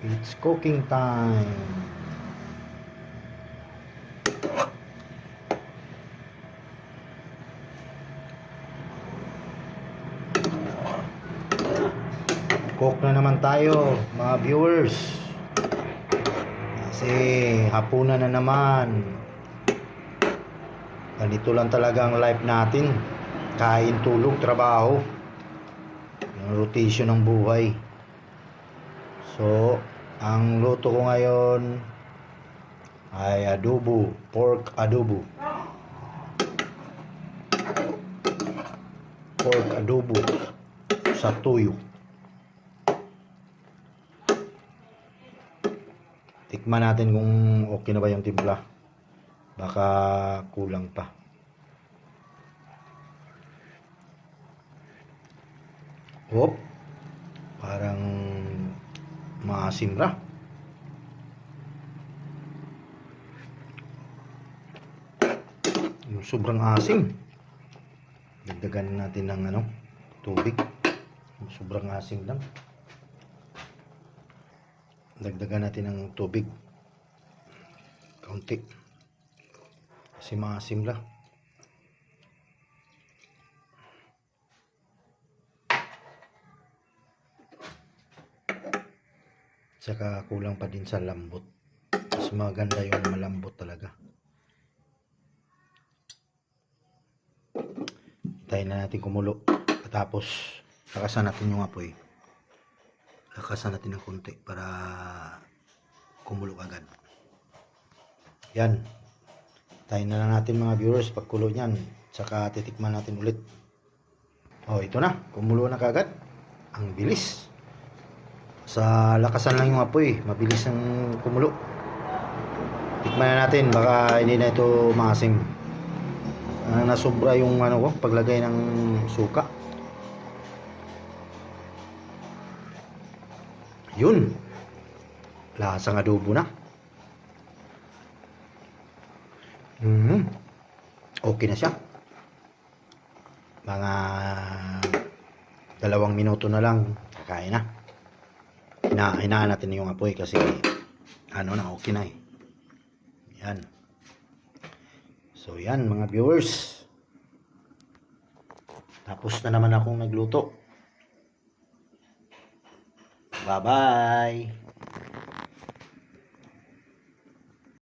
It's cooking time. Cook na naman tayo, mga viewers. Kasi hapunan na naman. Ganito lang talaga ang life natin. Kain, tulog, trabaho. Yung rotation ng buhay. So, ang luto ko ngayon ay adobo, pork adobo. Pork adobo sa tuyo. Tikman natin kung okay na ba yung timpla. Baka kulang pa. Hop. Parang maasim ra. Yung sobrang asim. Dagdagan natin ng tubig. Yung sobrang asim lang. Dagdagan natin ng tubig. Kaunti. Kasi maasim lang. Saka kulang pa din sa lambot. Mas maganda yung malambot talaga. Hintayin na natin kumulo. Tapos lakasan natin yung apoy. Lakasan natin ng konti para kumulo agad. Yan. Hintayin na lang natin mga viewers pagkulo niyan. Saka titikman natin ulit. Oh, ito na. Kumulo na kagad. Ang bilis. Sa lakasan lang yung apoy, mabilis ang kumulo. Tikman na natin, baka hindi na ito maasim. Nasobra yung paglagay ng suka. Yun. Lasang adobo na. Okay na siya. Mga 2 minuto na lang, kakain na. Hinaan natin yung apoy kasi okay na eh. Yan. So yan mga viewers. Tapos na naman akong nagluto. Bye bye.